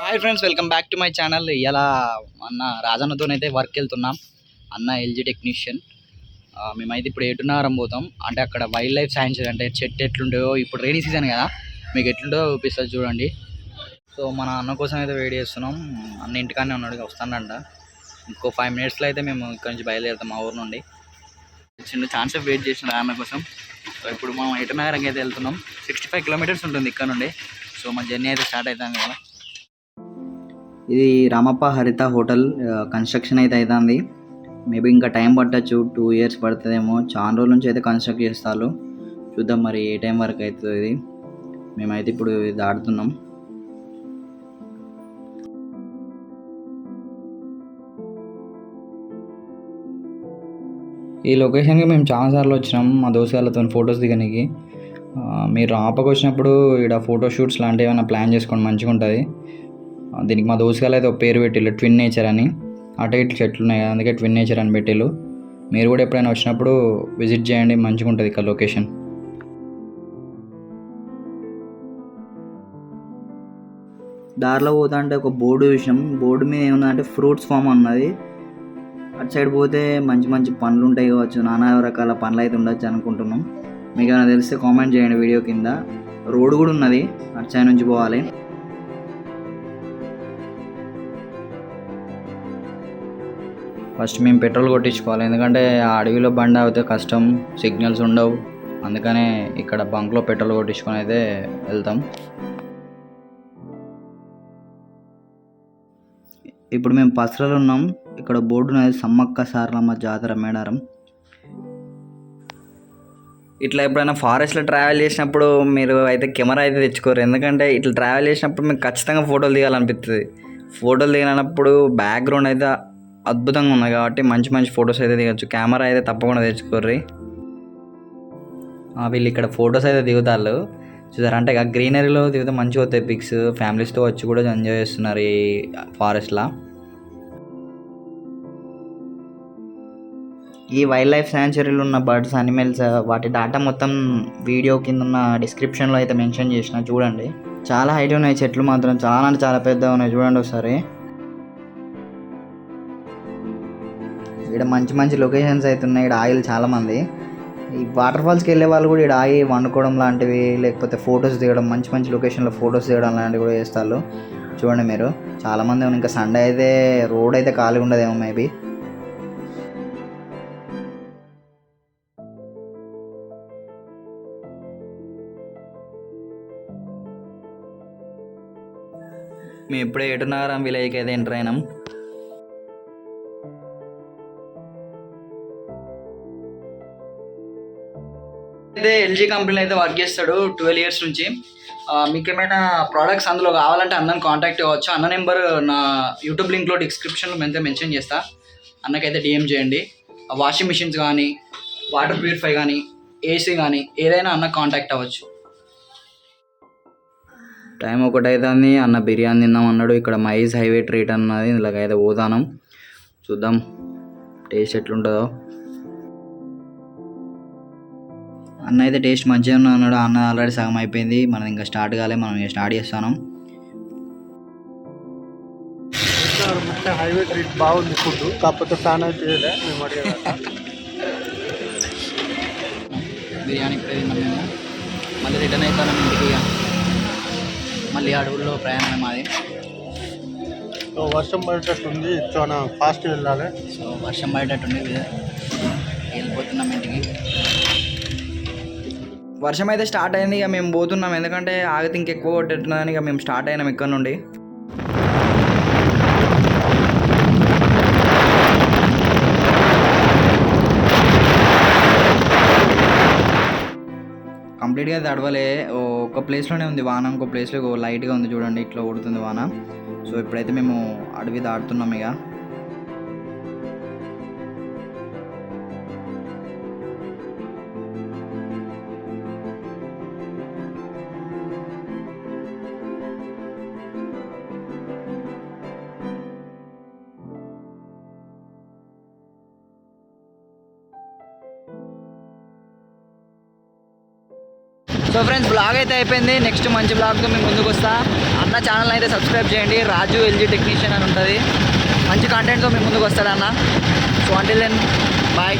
Hi friends, welcome back to my channel. ఇలా అన్న రాజన్నతోనైతే work వెళ్తున్నాం. అన్న ఎల్జీ టెక్నీషియన్. మేమైతే ఇప్పుడు ఏటున్నారం పోతాం. అంటే అక్కడ వైల్డ్ లైఫ్ సాంచురీ, అంటే చెట్టు ఎట్లుంటాయో, ఇప్పుడు రైనీ సీజన్ కదా, మీకు ఎట్లుంటో చూపిస్తుంది చూడండి. సో మన అన్న కోసం అయితే వెయిట్ చేస్తున్నాం. అన్న ఇంటికానే ఉన్నాడు, వస్తానంట. ఇంకో 5 minutesలో అయితే మేము ఇక్కడ నుంచి బయలుదేరుతాం, మా ఊరు నుండి. చిన్న ఛాన్స్ వెయిట్ చేసిన అన్న కోసం. సో ఇప్పుడు మనం ఎటునగరంకి అయితే వెళ్తున్నాం. 65 kilometers ఉంటుంది ఇక్కడ నుండి. సో మన జర్నీ అయితే స్టార్ట్ అవుతాం కదా. ఇది రామప్ప హరిత హోటల్ కన్స్ట్రక్షన్ అయితే అవుతుంది. మేబీ ఇంకా టైం పట్టచ్చు, 2 years పడుతుందేమో. చాలా రోజుల నుంచి అయితే కన్స్ట్రక్ట్ చేస్తారు. చూద్దాం మరి ఏ టైం వరకు అవుతుంది ఇది. మేమైతే ఇప్పుడు దాటుతున్నాం. ఈ లొకేషన్కి మేము చాలాసార్లు వచ్చినాం మా దోస్తులతో ఫొటోస్ దిగడానికి. మీరు రామప్పకి వచ్చినప్పుడు ఇక్కడ ఫోటోషూట్స్ లాంటివి ఏమైనా ప్లాన్ చేసుకోండి, మంచిగా ఉంటుంది. దీనికి మా దోస్తుగాలు అయితే ఒక పేరు పెట్టిళ్ళు, ట్విన్ నేచర్ అని. అటు ఇటు చెట్లు ఉన్నాయి కదా, అందుకే ట్విన్ నేచర్ అని పెట్టిళ్ళు. మీరు కూడా ఎప్పుడైనా వచ్చినప్పుడు విజిట్ చేయండి, మంచిగా ఉంటుంది ఇక్కడ లొకేషన్. దారిలో పోతా అంటే ఒక బోర్డు చూసినాం. బోర్డు మీద ఏముందంటే ఫ్రూట్స్ ఫామ్ అన్నది. అటు సైడ్ పోతే మంచి మంచి పండ్లు ఉంటాయి కావచ్చు, నానా రకాల పండ్లు అయితే ఉండొచ్చు అనుకుంటున్నాం. మీకు ఏమైనా తెలిస్తే కామెంట్ చేయండి వీడియో కింద. రోడ్డు కూడా ఉన్నది, అటు సైడ్ నుంచి పోవాలి. ఫస్ట్ మేము పెట్రోల్ కొట్టించుకోవాలి, ఎందుకంటే ఆ అడవిలో బండి అవుతే కష్టం, సిగ్నల్స్ ఉండవు. అందుకనే ఇక్కడ బంక్లో పెట్రోల్ కొట్టించుకొని అయితే వెళ్తాం. ఇప్పుడు మేము పసరలు ఉన్నాం. ఇక్కడ బోర్డు ఉన్నది, సమ్మక్క సారలమ్మ జాతర మేడారం. ఇట్లా ఎప్పుడైనా ఫారెస్ట్లో ట్రావెల్ చేసినప్పుడు మీరు అయితే కెమెరా అయితే తెచ్చుకోరు, ఎందుకంటే ఇట్లా ట్రావెల్ చేసినప్పుడు మీకు ఖచ్చితంగా ఫోటోలు దిగాలనిపిస్తుంది. ఫోటోలు దిగినప్పుడు బ్యాక్గ్రౌండ్ అయితే అద్భుతంగా ఉన్నాయి కాబట్టి మంచి మంచి ఫొటోస్ అయితే దిగచ్చు. కెమెరా అయితే తప్పకుండా తెచ్చుకోర్రి. వీళ్ళు ఇక్కడ ఫొటోస్ అయితే దిగుతారు చూసారు. అంటే ఇక గ్రీనరీలో దిగితే మంచిగా వస్తాయి పిక్స్. ఫ్యామిలీస్తో వచ్చి కూడా ఎంజాయ్ చేస్తున్నారు ఈ ఫారెస్ట్లో. ఈ వైల్డ్ లైఫ్ శాంచురీలో ఉన్న బర్డ్స్, అనిమల్స్, వాటి డాటా మొత్తం వీడియో కింద ఉన్న డిస్క్రిప్షన్లో అయితే మెన్షన్ చేసిన, చూడండి. చాలా హైట్ ఉన్నాయి చెట్లు, మాత్రం చాలా అంటే చాలా పెద్దగా ఉన్నాయి, చూడండి ఒకసారి. ఇక్కడ మంచి మంచి లొకేషన్స్ అయితే ఉన్నాయి. ఇక్కడ ఆయిల్ చాలామంది ఈ వాటర్ ఫాల్స్కి వెళ్ళే వాళ్ళు కూడా ఇక్కడ ఆగి వండుకోవడం లాంటివి, లేకపోతే ఫొటోస్ దిగడం, మంచి మంచి లొకేషన్లో ఫొటోస్ దిగడం లాంటివి కూడా చేస్తారు. చూడండి మీరు, చాలామంది ఉన్నారు. ఇంకా సండే అయితే రోడ్ అయితే ఖాళీ ఉండదేమో మేబీ. మేము ఇప్పుడే ఎటునగరం విలేజ్కి అయితే ఎంటర్ అయినాం. అయితే ఎల్జీ కంపెనీలో అయితే వర్క్ చేస్తాడు 12 years నుంచి. మీకు ఏమైనా ప్రోడక్ట్స్ అందులో కావాలంటే అన్నని కాంటాక్ట్ అవ్వచ్చు. అన్న నెంబర్ నా యూట్యూబ్ లింక్లో డిస్క్రిప్షన్లో మెన్షన్ చేస్తా. అన్నకైతే డిఎం చేయండి. వాషింగ్ మిషన్స్ కానీ, వాటర్ ప్యూరిఫై కానీ, ఏసీ కానీ ఏదైనా అన్న కాంటాక్ట్ అవ్వచ్చు. టైం 1 అవుతుంది. అన్న బిర్యానీ తిందాం అన్నాడు. ఇక్కడ మైజ్ హైవే ట్రీట్ అన్నది, ఇలాగైతే పోతాను. చూద్దాం టేస్ట్ ఎట్లుంటుందో. అన్న అయితే టేస్ట్ మంచిగా అన్నాడు. అన్న ఆల్రెడీ సగం అయిపోయింది, మనం ఇంకా స్టార్ట్ కాలే, మనం స్టార్ట్ చేస్తాను. హైవే ట్రీట్ బాగుంది ఫుడ్, కాకపోతే ప్లాన్ అయితే చేయలే మేము అడిగేదాకా. బిర్యానీ ఇప్పుడే తిన్నాం మేము. మళ్ళీ రిటర్న్ అవుతాను ఇంటికి. మళ్ళీ అడవుల్లో ప్రయాణం మాది. సో వర్షం పడేటట్టుంది, చాలా ఫాస్ట్ వెళ్ళాలి. సో వర్షం పడేటట్టుంది, వెళ్ళిపోతున్నాం ఇంటికి. వర్షం అయితే స్టార్ట్ అయింది, ఇక మేము పోతున్నాం. ఎందుకంటే ఆగితే ఇంకెక్కువ కొట్టేట్టున్నదని ఇక మేము స్టార్ట్ అయినాం ఇక్కడ నుండి. కంప్లీట్గా తడవలే, ఒక ప్లేస్లోనే ఉంది వాన, ఇంకో ప్లేస్లో లైట్గా ఉంది, చూడండి ఇట్లా కొడుతుంది వాన. సో ఇప్పుడైతే మేము అడవి దాటుతున్నాం ఇక. సో ఫ్రెండ్స్ బ్లాగ్ అయితే అయిపోయింది. నెక్స్ట్ మంచి బ్లాగ్తో మేము ముందుకు వస్తా. అన్న ఛానల్ అయితే సబ్స్క్రైబ్ చేయండి. రాజు ఎల్జీ టెక్నీషియన్ అని ఉంటుంది. మంచి కంటెంట్తో మేము ముందుకు వస్తాడు అన్న. So until then bye.